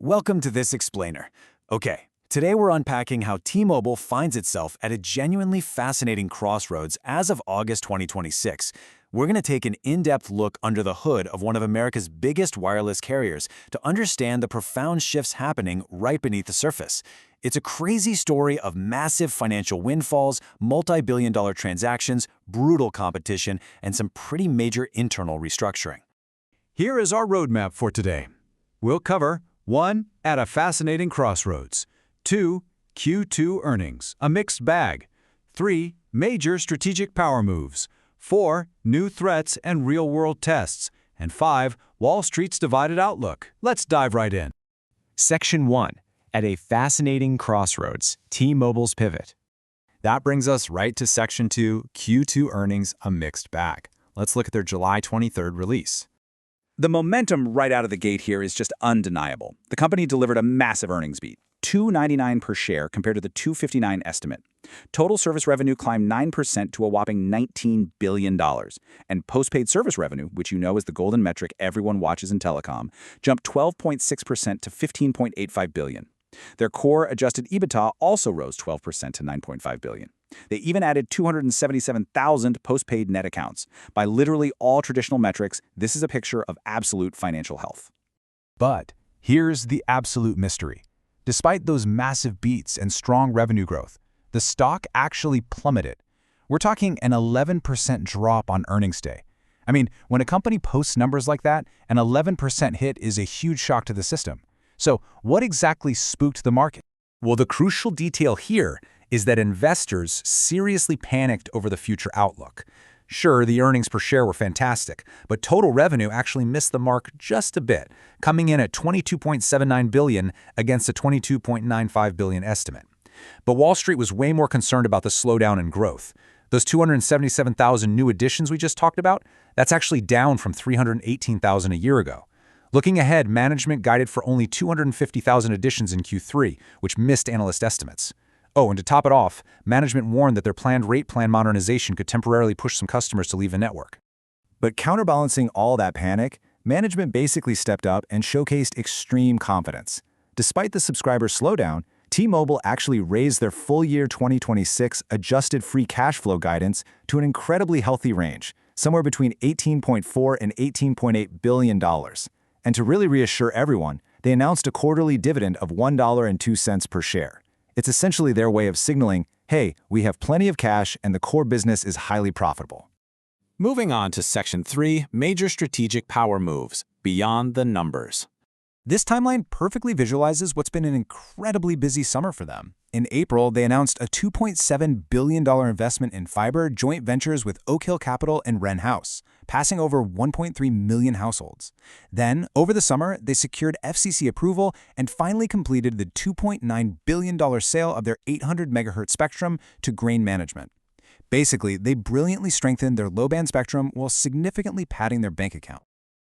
welcome to this explainer. Okay, today we're unpacking how T-Mobile finds itself at a genuinely fascinating crossroads as of August 2026. We're going to take an in-depth look under the hood of one of America's biggest wireless carriers to understand the profound shifts happening right beneath the surface. It's a crazy story of massive financial windfalls, multi-billion-dollar transactions, brutal competition, and some pretty major internal restructuring. Here is our roadmap for today. We'll cover 1. At a fascinating crossroads. 2. Q2 earnings, a mixed bag. 3. Major strategic power moves. 4. New threats and real-world tests. And 5. Wall Street's divided outlook. Let's dive right in. Section 1. At a fascinating crossroads, T-Mobile's pivot. That brings us right to Section 2, Q2 earnings, a mixed bag. Let's look at their July 23rd release. The momentum right out of the gate here is just undeniable. The company delivered a massive earnings beat, $2.99 per share compared to the $2.59 estimate. Total service revenue climbed 9% to a whopping $19 billion. And postpaid service revenue, which you know is the golden metric everyone watches in telecom, jumped 12.6% to $15.85 billion. Their core adjusted EBITDA also rose 12% to $9.5 billion. They even added 277,000 postpaid net accounts. By literally all traditional metrics, this is a picture of absolute financial health. But here's the absolute mystery. Despite those massive beats and strong revenue growth, the stock actually plummeted. We're talking an 11% drop on earnings day. I mean, when a company posts numbers like that, an 11% hit is a huge shock to the system. So what exactly spooked the market? Well, the crucial detail here is that investors seriously panicked over the future outlook. Sure, the earnings per share were fantastic, but total revenue actually missed the mark just a bit, coming in at $22.79 billion against a $22.95 billion estimate. But Wall Street was way more concerned about the slowdown in growth. Those 277,000 new additions we just talked about, that's actually down from 318,000 a year ago. Looking ahead, management guided for only 250,000 additions in Q3, which missed analyst estimates. Oh, and to top it off, management warned that their planned rate plan modernization could temporarily push some customers to leave the network. But counterbalancing all that panic, management basically stepped up and showcased extreme confidence. Despite the subscriber slowdown, T-Mobile actually raised their full-year 2026 adjusted free cash flow guidance to an incredibly healthy range, somewhere between $18.4 and $18.8 billion. And to really reassure everyone, they announced a quarterly dividend of $1.02 per share. It's essentially their way of signaling, hey, we have plenty of cash and the core business is highly profitable. Moving on to Section 3, major strategic power moves, beyond the numbers. This timeline perfectly visualizes what's been an incredibly busy summer for them. In April, they announced a $2.7 billion investment in fiber joint ventures with Oak Hill Capital and Wren House, passing over 1.3 million households. Then, over the summer, they secured FCC approval and finally completed the $2.9 billion sale of their 800 MHz spectrum to Grain Management. Basically, they brilliantly strengthened their low-band spectrum while significantly padding their bank account.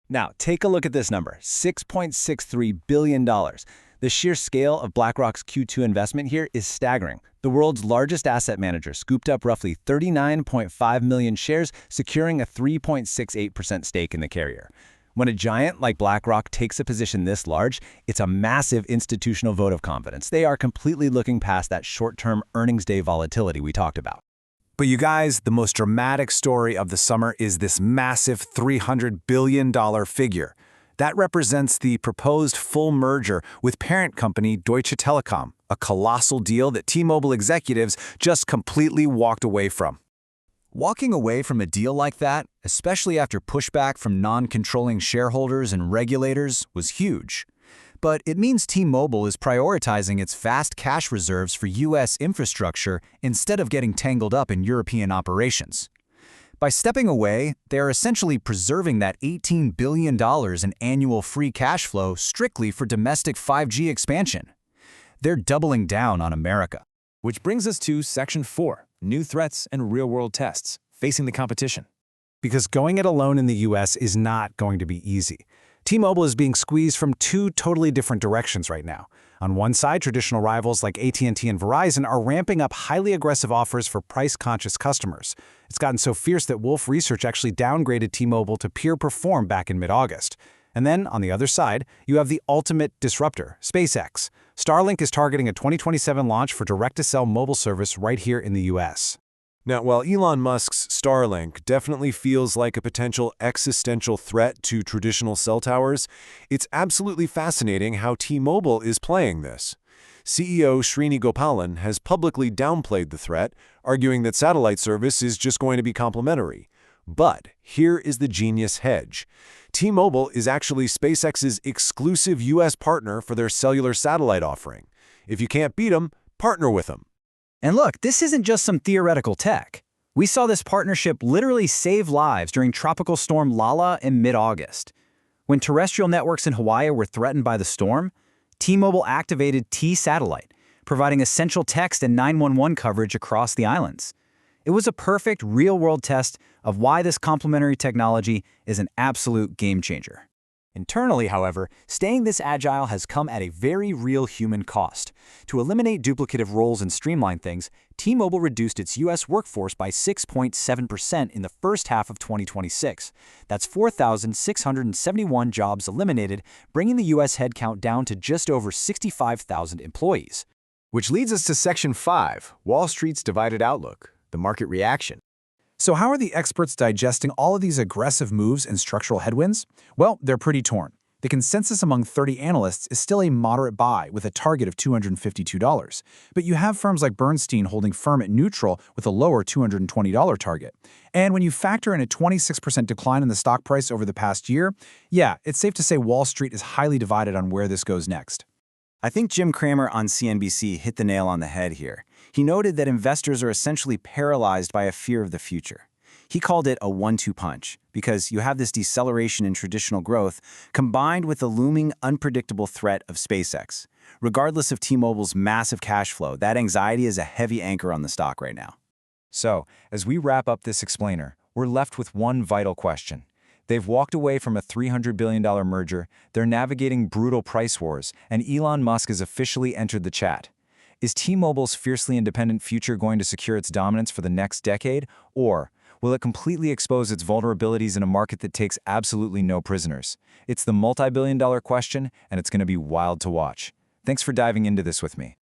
Now, take a look at this number, $6.63 billion. The sheer scale of BlackRock's Q2 investment here is staggering. The world's largest asset manager scooped up roughly 39.5 million shares, securing a 3.68% stake in the carrier. When a giant like BlackRock takes a position this large, it's a massive institutional vote of confidence. They are completely looking past that short-term earnings day volatility we talked about. But you guys, the most dramatic story of the summer is this massive $300 billion figure. That represents the proposed full merger with parent company Deutsche Telekom, a colossal deal that T-Mobile executives just completely walked away from. Walking away from a deal like that, especially after pushback from non-controlling shareholders and regulators, was huge. But it means T-Mobile is prioritizing its vast cash reserves for U.S. infrastructure instead of getting tangled up in European operations. By stepping away, they are essentially preserving that $18 billion in annual free cash flow strictly for domestic 5G expansion. They're doubling down on America. Which brings us to Section 4, new threats and real-world tests, facing the competition. Because going it alone in the U.S. is not going to be easy. T-Mobile is being squeezed from two totally different directions right now. On one side, traditional rivals like AT&T and Verizon are ramping up highly aggressive offers for price-conscious customers. It's gotten so fierce that Wolf Research actually downgraded T-Mobile to peer perform back in mid-August. And then, on the other side, you have the ultimate disruptor, SpaceX. Starlink is targeting a 2027 launch for direct-to-cell mobile service right here in the US. Now, while Elon Musk's Starlink definitely feels like a potential existential threat to traditional cell towers, it's absolutely fascinating how T-Mobile is playing this. CEO Srini Gopalan has publicly downplayed the threat, arguing that satellite service is just going to be complementary. But here is the genius hedge. T-Mobile is actually SpaceX's exclusive U.S. partner for their cellular satellite offering. If you can't beat them, partner with them. And look, this isn't just some theoretical tech. We saw this partnership literally save lives during Tropical Storm Lala in mid-August. When terrestrial networks in Hawaii were threatened by the storm, T-Mobile activated T-Satellite, providing essential text and 911 coverage across the islands. It was a perfect real-world test of why this complementary technology is an absolute game-changer. Internally, however, staying this agile has come at a very real human cost. To eliminate duplicative roles and streamline things, T-Mobile reduced its U.S. workforce by 6.7% in the first half of 2026. That's 4,671 jobs eliminated, bringing the U.S. headcount down to just over 65,000 employees. Which leads us to Section 5, Wall Street's Divided Outlook, the market reaction. So how are the experts digesting all of these aggressive moves and structural headwinds? Well, they're pretty torn. The consensus among 30 analysts is still a moderate buy with a target of $252. But you have firms like Bernstein holding firm at neutral with a lower $220 target. And when you factor in a 26% decline in the stock price over the past year, yeah, it's safe to say Wall Street is highly divided on where this goes next. I think Jim Cramer on CNBC hit the nail on the head here. He noted that investors are essentially paralyzed by a fear of the future. He called it a 1-2 punch because you have this deceleration in traditional growth combined with the looming unpredictable threat of SpaceX. Regardless of T-Mobile's massive cash flow, that anxiety is a heavy anchor on the stock right now. So, as we wrap up this explainer, we're left with one vital question. They've walked away from a $300 billion merger, they're navigating brutal price wars, and Elon Musk has officially entered the chat. Is T-Mobile's fiercely independent future going to secure its dominance for the next decade, or will it completely expose its vulnerabilities in a market that takes absolutely no prisoners? It's the multi-billion-dollar question, and it's going to be wild to watch. Thanks for diving into this with me.